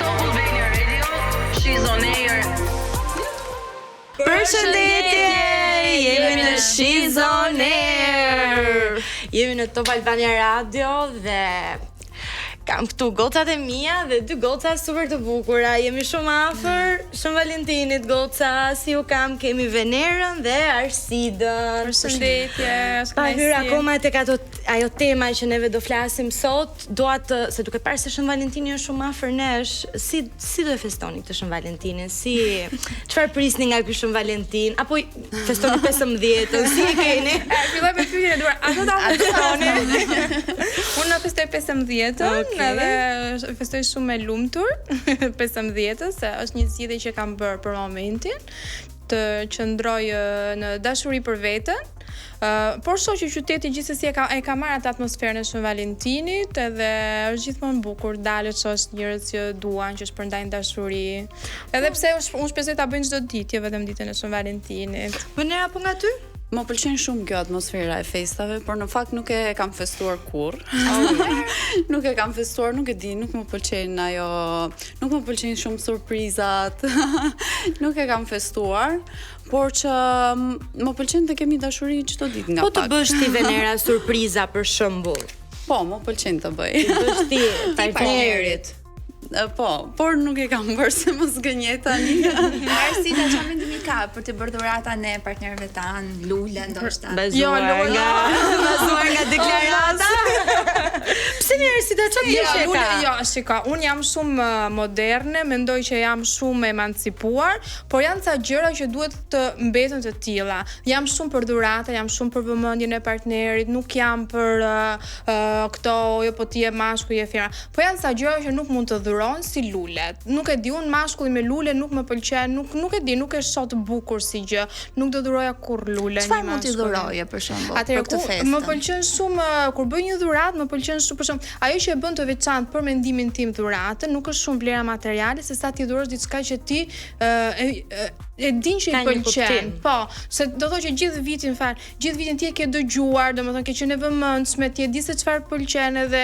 Top Albania Radio, she's on air. Përshëndetje, jemi në She's on Air. Jemi në Top Albania Radio dhe kam këtu gocat e mia dhe dy goca super të bukura. Jemi shumë afër Shën Valentinit, goca. Si ju kam? Kemi Venerën dhe Arsidën. Përshëndetje. Pa hyrë akoma tek ajo tema që neve do flasim sot. Dua të, se duke parë se Shën Valentini është shumë afër nesh, si do e festoni këtë Shën Valentinin? Si çfarë prisni nga ky Shën Valentin? Apo festoni 15-ën? Si e keni? Filloj me pyetjen e duar. Ato ta festoni. Unë festoj 15-ën. Edhe festoj shumë me lumtur 15-ës, se është një zgjidhje që kam bërë për momentin, të qëndroj në dashuri për veten. Por shoh që qyteti gjithsesi e ka marrë atë atmosferën e Shën Valentinit, edhe është gjithmonë bukur, dalë shoh njerëz që duan, që shpërndajnë dashuri. Edhe pse unë shpresoj ta bëjnë çdo ditë, jo vetëm ditën e Shën Valentinit. Venera, apo nga ty? Më pëlqen shumë kjo atmosfera e festave, por në fakt nuk e kam festuar kurrë. Nuk e kam festuar, nuk e di, nuk më pëlqen ajo, nuk më pëlqen shumë surprizat. Nuk e kam festuar, por që më pëlqen të kemi dashuri çdo ditë nga pak. Po të bësh ti Venera surpriza për shembull. Po, më pëlqen të bëj. Të bësh ti partnerit. Po, por nuk e kam bërë se mos gënjej tani. Arsita, çfarë mendimi ka për të bërë dhurata ne partnerëve tan, lule ndoshta? Bazuar nga deklarata. Pse një Arsita çfarë ka? Jo, shiko, unë jam shumë moderne, mendoj që jam shumë emancipuar, por janë ca gjëra që duhet të mbeten të tilla. Jam shumë për dhurata, jam shumë për vëmendjen e partnerit, nuk jam për këto, jo po ti je mashkull, je fira. Po janë ca gjëra që nuk mund të dhuron si lulet. Nuk e di, unë mashkulli me lule nuk më pëlqen, nuk e di, nuk e shoh të bukur si gjë. Nuk do dhuroja kurr lule një mashkull. Çfarë mund t'i dhuroje për shembull? Atëherë këtë festë? më pëlqen shumë kur bëj një dhuratë, më pëlqen shumë për shembull, ajo që e bën të veçantë për mendimin tim dhuratën, nuk është shumë vlera materiale, se sa ti dhurosh diçka që ti e din që i pëlqen. Po, se do thotë që gjithë vitin ti e ke dëgjuar, domethënë ke qenë vëmendshme, ti e di se çfarë pëlqen, edhe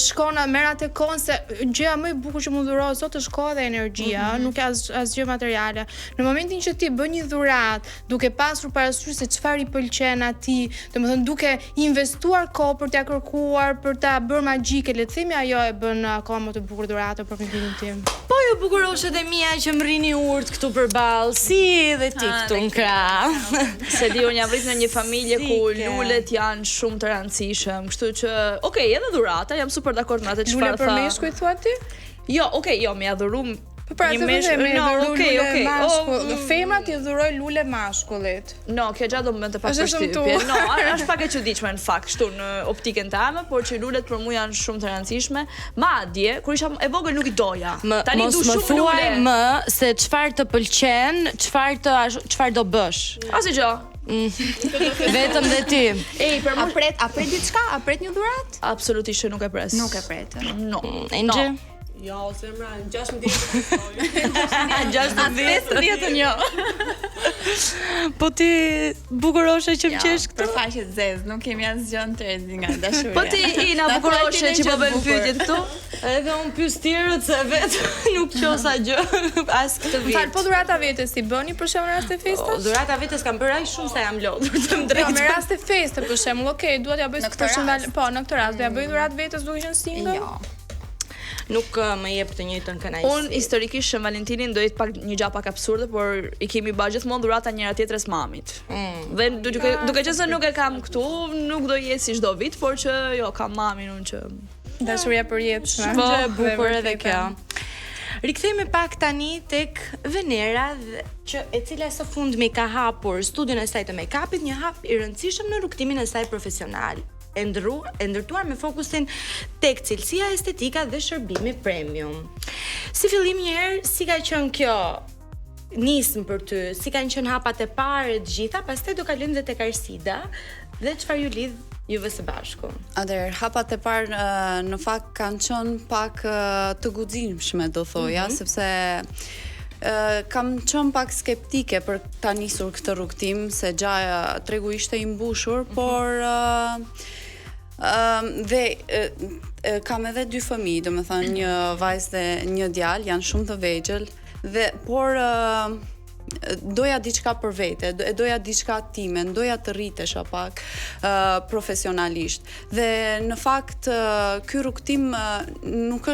shkon merr atë kohën, se gjëja më e bukur që mund dhurohet sot është koha dhe energjia, nuk ka asgjë materiale. Në momentin që ti bën një dhuratë, duke pasur parasysh se çfarë i pëlqen atij, domethënë duke investuar kohë për t'ia kërkuar, për ta bërë magjike, le të themi, ajo e bën akoma më të bukur dhuratën për mendimin tim. Po ju bukuroshet e mia që më rrini urt këtu përballë, si dhe ti këtu në krah. Se di, unë jam rritur në një familje ku lulet janë shumë të rëndësishëm, kështu që, okay, edhe dhurata, jam super dakord me atë çfarë tha. Lule për meshkuj thua ti? Jo, okay, jo, më ia dhurum. Po pra, një meshkull, femrat i dhuroj lule mashkullit. No, kjo gjatë do më bënte pak përshtypje. No, është pak e çuditshme në fakt, kështu në optikën time, por që lulet për mua janë shumë të rëndësishme. Madje, kur isha e vogël nuk i doja. Tani du shumë lule. Më se çfarë të pëlqen, çfarë do bësh. Asgjë. Vetëm dhe ti. Ej, për mua a pret diçka? A pret një dhuratë? Absolutisht nuk e pres. Nuk e pret. No. Angel? Jo, zemra, 16 16 jo. Po ti bukuroshe që më qesh këtu? Për faqe zez, nuk kemi asgjë në trezi nga dashuria. Po ti Ina bukuroshe që po bën pyetjet këtu? Edhe unë pyes tjerët se vetë nuk qosa gjë as këtë vit. Fal, po dhurata vetes si bëni për shembull rast e festës? Dhurata vetes kam bërë aq shumë sa jam lodhur të më drejtë. Me rast e festë për shembull, okay, dua t'ja bëj për shembull, po në këtë rast do ja bëj dhuratë vetes duke qenë single? Jo. Nuk më jep të njëjtën kënaqësi. Unë historikisht Shën Valentinin do jetë pak një gjë pak absurde, por i kemi bërë gjithmonë dhurata njëra tjetrës mamit. Dhe duke qenë se nuk e kam këtu, nuk do jetë si çdo vit, por që jo, kam mamin unë që dashuria përjetshme. Po, e bukur edhe kjo. Rikthehemi pak tani tek Venera, e cila së fundmi ka hapur studion e saj të make-upit, një hap i rëndësishëm në rrugtimin e saj profesional. E ndërtuar me fokusin tek cilësia estetika dhe shërbimi premium. Si fillim një herë, si ka qenë kjo nismë për ty, si kanë qenë hapat e parë të gjitha, pastaj do kalojmë dhe tek Arsida dhe çfarë ju lidh juve së bashku. Atëherë, hapat e parë në fakt kanë qenë pak të guximshme, do thoja, sepse kam qenë pak skeptike për ta nisur këtë rrugtim, se tregu ishte i mbushur, por dhe kam edhe 2 fëmijë, domethënë një vajzë dhe një djalë, janë shumë të vegjël por doja diçka për vete, doja diçka time, doja të rritesha pak profesionalisht. Dhe në fakt ky rrugtim nuk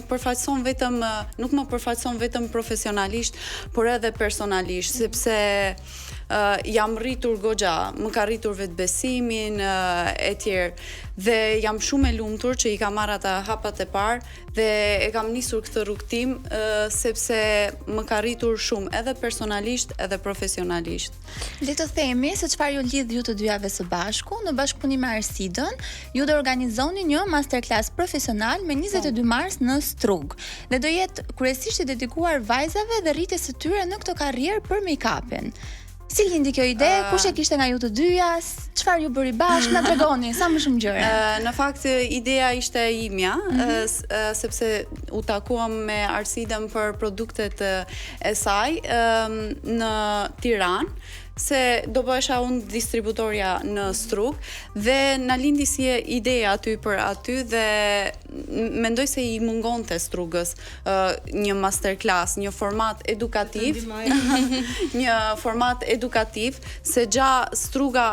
përfaqëson vetëm nuk më përfaqëson vetëm profesionalisht, por edhe personalisht, sepse jam rritur goxha, më ka rritur vetbesimin e tjerë dhe jam shumë e lumtur që i kam marrë ata hapat e parë dhe e kam nisur këtë rrugtim sepse më ka rritur shumë edhe personalisht edhe profesionalisht. Le të themi se çfarë ju lidh ju të dyjave së bashku, në bashkëpunim me Arsidën, ju do organizoni një masterclass profesional me 22 mars në Strug. Dhe do jetë kryesisht i dedikuar vajzave dhe rritjes së tyre në këtë karrierë për make-upin. Si lindi kjo ide? Kush e kishte nga ju të dyja? Çfarë ju bëri bashkë? Na tregoni sa më shumë gjëra. Në fakt ideja ishte imja, sepse u takuam me Arsidën për produktet e saj në Tiranë, se do bëhesha unë distributorja në Strug dhe na lindi si ideja aty për aty dhe mendoj se i mungonte Strugës një masterclass, një format edukativ, një format edukativ se Struga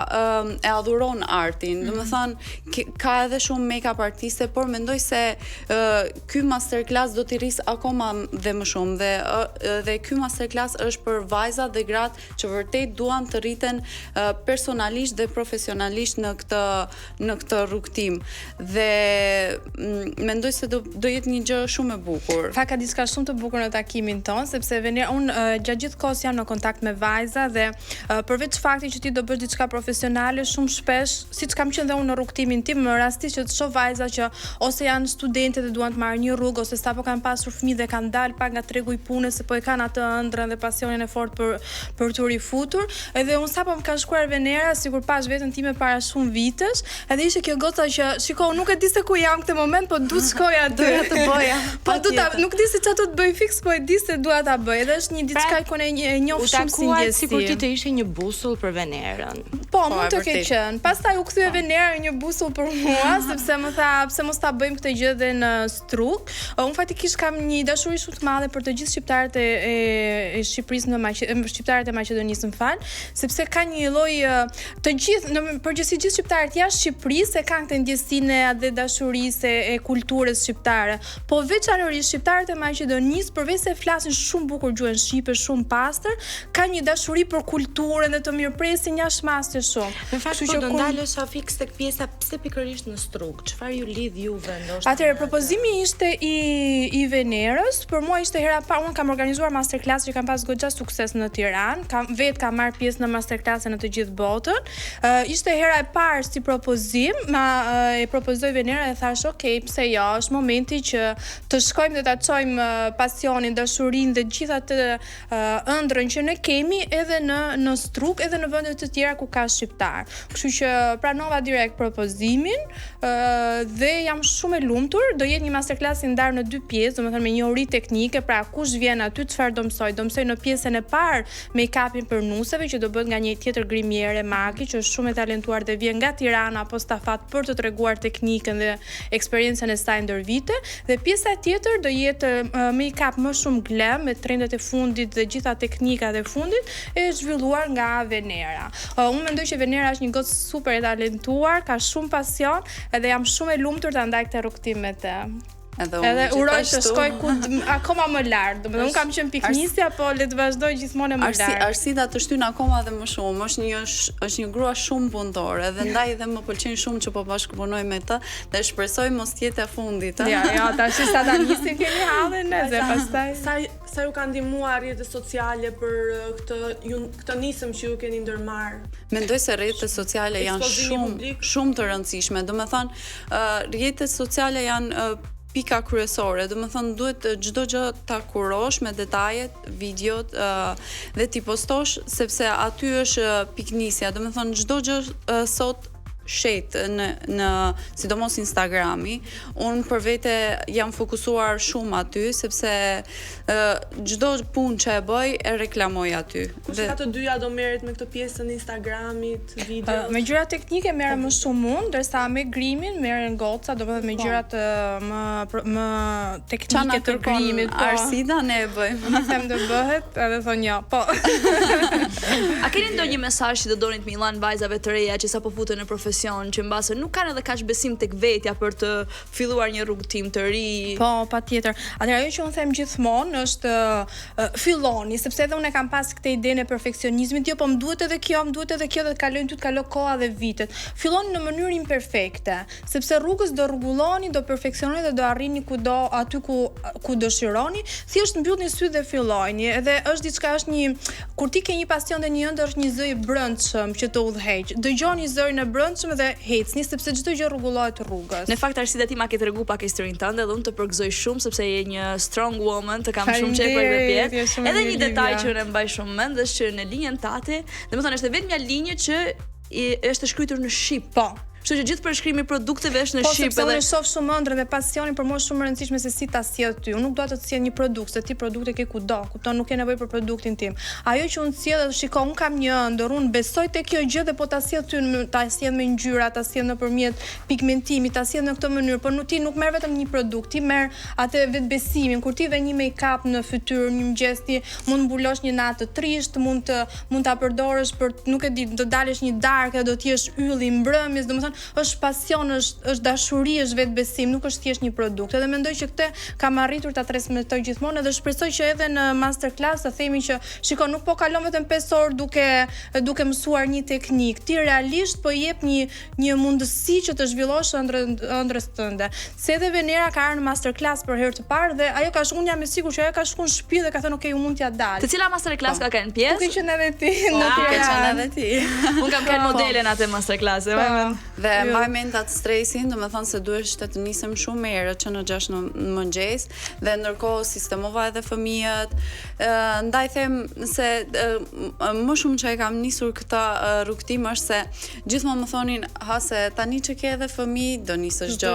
e adhuron artin. Domethënë ka edhe shumë make-up artiste, por mendoj se ky masterclass do t'i rrisë akoma dhe më shumë dhe ky masterclass është për vajzat dhe gratë që vërtet duan të rriten personalisht dhe profesionalisht në këtë rrugtim. Dhe mendoj se do jetë një gjë shumë e bukur. Ka diçka shumë të bukur në takimin ton, sepse unë gjatë gjithë kohës jam në kontakt me vajza dhe përveç faktit që ti do bësh diçka profesionale, shumë shpesh, siç kam qenë dhe unë në rrugtimin tim, më rastisht që të shoh vajza që ose janë studente dhe duan të marrin një rrugë, ose sapo kanë pasur fëmijë dhe kanë dalë pak nga tregu i punës, se po e kanë atë ëndrrën dhe pasionin e fortë për të rifutur. Edhe unë sapo më ka shkruar Venera, sikur pash veten time para shumë vitesh, edhe ishte kjo goca që shiko, nuk e di se ku jam këtë moment, po du të shkoj aty. Doja të bëja. Po nuk di se çfarë do të bëj fiks, po e di se dua ta bëj. Edhe është një diçka që e njoh shumë si ndjesi. Sikur ti të ishe një busull për Venerën. Po, mund të keq qenë. Pastaj u kthye Venera një busull për mua, sepse më tha, pse mos ta bëjmë këtë gjë edhe në Strug. Unë fatikisht kam një dashuri shumë të madhe për të gjithë shqiptarët e Shqipërisë shqiptarët e Maqedonisë, më fal, sepse ka një lloj të gjithë në përgjithësi gjithë shqiptarët jashtë Shqipërisë kanë këtë ndjesinë dhe dashurisë e kulturës shqiptare. Po veçanërisht shqiptarët e Maqedonisë, përveç se flasin shumë bukur gjuhën shqipe, shumë pastër, kanë një dashuri për kulturën dhe të mirëpresin jashtëmasë shumë. Në fakt do ndalesh fiks tek pjesa pse pikërisht në Strug. Çfarë ju lidh juve ndoshta? Atëherë propozimi ishte i Venerës, për mua ishte hera pa, unë kam organizuar masterclass që kam pas goxha sukses në Tiranë, kam marrë pjesë në masterclass në të gjithë botën. Ishte hera e parë si propozim, e propozoi Venera dhe thash, ok, pse jo, është momenti që të shkojmë dhe ta çojmë pasionin, dashurinë dhe gjithë atë ëndrrën që ne kemi edhe në Strug, edhe në vende të tjera ku ka shqiptar. Kështu që pranova direkt propozimin dhe jam shumë e lumtur. Do jetë një masterclass i ndarë në 2 pjesë, domethënë me një ori teknike, pra kush vjen aty çfarë do mësoj. Do mësoj në pjesën e parë make-upin për nuseve që do bëhet nga një tjetër grimiere Maki, që është shumë e talentuar dhe vjen nga Tirana apo stafat për të treguar teknikën dhe eksperiencën e saj ndër vite, dhe pjesa tjetër do jetë make-up më shumë glam me trendet e fundit dhe gjitha teknikat e fundit e zhvilluar nga Venera. Unë mendoj që Venera është një gocë super e talentuar, ka shumë pasion edhe jam shumë e lumtur ta ndaj këtë rrugtim me të. Edhe uroj të shkoj akoma më lart. Domethënë unë kam qenë piknisja, po le të vazhdoj gjithmonë më lart. Arsida të shtyn akoma dhe më shumë. Është një grua shumë punëtore dhe ndaj dhe më pëlqen shumë që po bashkëpunoj me të dhe shpresoj mos të jetë e fundit. Ja, tash sa ta nisim kemi hallën edhe pastaj. Sa ju kanë ndihmuar rrjetet sociale për këtë nisëm që ju keni ndërmarr? Mendoj se rrjetet sociale janë shumë të rëndësishme. Domethënë rrjetet sociale janë pika kryesore, domethënë duhet çdo gjë ta kurosh me detajet, videot dhe ti postosh, sepse aty është piknisja. Domethënë çdo gjë sot shet në sidomos Instagrami, unë për vete jam fokusuar shumë aty sepse çdo punë që e bëj e reklamoj aty. Kush ka të dyja do merret me këtë pjesën e Instagramit, video? Me gjëra teknike merrem më shumë unë, ndërsa me grimin merren goca, domethënë me gjërat më teknike të grimit. Arsida ne e bëjmë. I them do bëhet, edhe thonë jo. Po. A keni ndonjë mesazh që do donit me illan vajzave të reja që sapo futen në profesion, që mbase nuk kanë edhe kaq besim tek vetja për të filluar një rrugëtim të ri? Po, patjetër. Atëherë ajo që unë them gjithmonë është filloni, sepse edhe unë kam pas këtë idenë e perfeksionizmit, jo, po më duhet edhe kjo dhe të kalojnë ty të kalo koha dhe vitet. Filloni në mënyrë imperfekte, sepse rrugës do rregulloni, do perfeksiononi dhe do arrini aty ku dëshironi, thjesht mbyllni sytë dhe fillojeni. Edhe është diçka, kur ti ke një pasion dhe një ëndër, është një zë i brendshëm që të udhëheq. Dëgjoni zërin e brendshëm dhe ecni, sepse çdo gjë rregullohet rrugës. Në fakt Arsida ti ma ke tregu pak historinë tënde dhe unë të përgëzoj shumë sepse je një strong woman, të kam shumë qejf për këtë pjesë. Edhe një detaj që ne mbaj shumë mend është që në linjën tate, domethënë është vetëm një linjë që është shkruar në shqip. Po. Kështu që gjithë përshkrimi i produkteve është në shqip. Po, sepse unë shoh shumë ëndrrën dhe pasionin për mua është shumë e rëndësishme se si ta sjell ty. Unë nuk dua të sjell një produkt, se ti produkte ke kudo, kupton, nuk ke nevojë për produktin tim. Ajo që unë sjell, shikoj, unë kam një ëndër, unë besoj te kjo gjë dhe po ta sjell ty, ta sjell me ngjyra, ta sjell nëpërmjet pigmentimit, ta sjell në këtë mënyrë, por ti nuk merr vetëm një produkt, ti merr atë vetbesimin. Kur ti ve një make-up në fytyrë, një mëngjes ti mund mbulosh një natë të trisht, mund ta përdorësh për, nuk e di, do dalësh një darkë, do të jesh ylli mbrëmjes, domethënë është pasion, është dashuri, është vetbesim, nuk është thjesht një produkt. Edhe mendoj që këtë kam arritur ta transmetoj gjithmonë dhe shpresoj që edhe në masterclass të themi që shiko, nuk po kalon vetëm 5 orë duke mësuar një teknik. Ti realisht po jep një mundësi që të zhvillosh ëndrrës tënde. Se edhe Venera ka ardhur në masterclass për herë të parë dhe ajo unë jam e sigurt që ajo ka shkuar në shtëpi dhe ka thënë, "Ok, unë mund t'ja dal." Të cila masterclass ka qenë pjesë? Duke qenë edhe ti, Unë kam qenë modele në atë masterclass. Dhe mbaj mend atë stresin, domethënë se duhesh të nisem shumë herët që në 6 në mëngjes dhe ndërkohë sistemova edhe fëmijët. Ndaj them se më shumë që e kam nisur këtë rrugtim është se gjithmonë më thonin, "Ha se tani që ke edhe fëmijë, do nisësh gjë."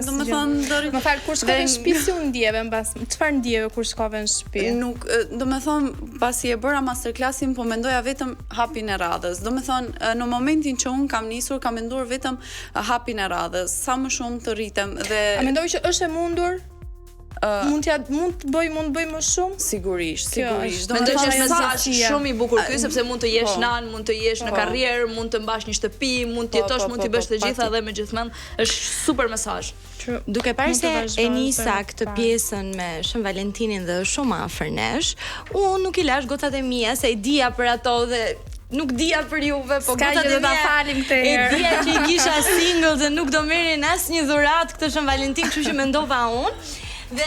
Domethënë, më fal, kur shkove në shtëpi si u ndjeve mbas? Çfarë ndjeve kur shkove në shtëpi? Nuk, domethënë, pasi e bëra masterclassin, po mendoja vetëm hapin e radhës. Domethënë, në momentin që un kam nisur, kam menduar vetëm hapin e radhës, sa më shumë të rritem dhe a mendoj që është e mundur? Mund të bëj më shumë? Sigurisht. Mendoj që është mesazh shumë i bukur ky, sepse mund të jesh nan, mund të jesh në karrierë, mund të mbash një shtëpi, mund të jetosh, mund të bësh të gjitha dhe me gjithmonë është super mesazh. Duke parë se e nisa këtë pjesën me Shën Valentinin dhe shumë afër nesh, unë nuk i lash gocat e mia se i dija për ato dhe nuk dija për juve, po gocat e mia falim këtë herë. E dija që i kisha single dhe nuk do merrin asnjë dhuratë këtë Shën Valentin, kështu që mendova unë. Dhe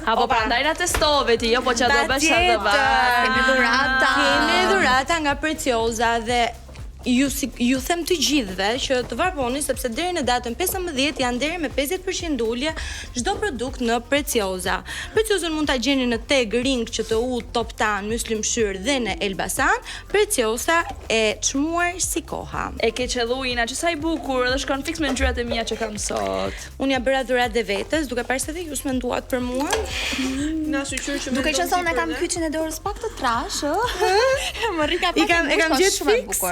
po prandaj na testove ti, jo po çfarë do bësh atë Kemi dhurata nga Preciosa dhe ju them të gjithëve që të varboni sepse deri në datën 15 janë deri me 50% ulje çdo produkt në Preciosa. Preciosën mund ta gjeni në Teg, Ring, QTU, Top Tan, Myslimshyr dhe në Elbasan. Preciosa e çmuar si koha. E ke qelluina që sa i bukur dhe shkon fiks me ngjyrat e mia që kam sot. Unë ja bëra dhuratë dhe vetes, duke parë se dhe ju s'menduat për mua. Na shoqër që duke qenë se unë kam kyçin e dorës pak të trash, më rrika pak. E kam gjetë fiks.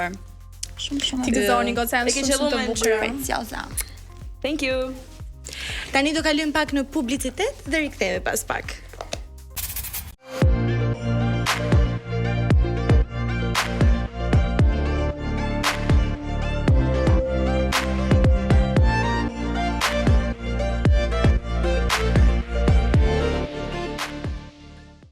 Shumë. Ti gëzoni goca janë shumë të bukura. Preciosa. Thank you. Tani do kalojmë pak në publicitet dhe rikthehemi pas pak.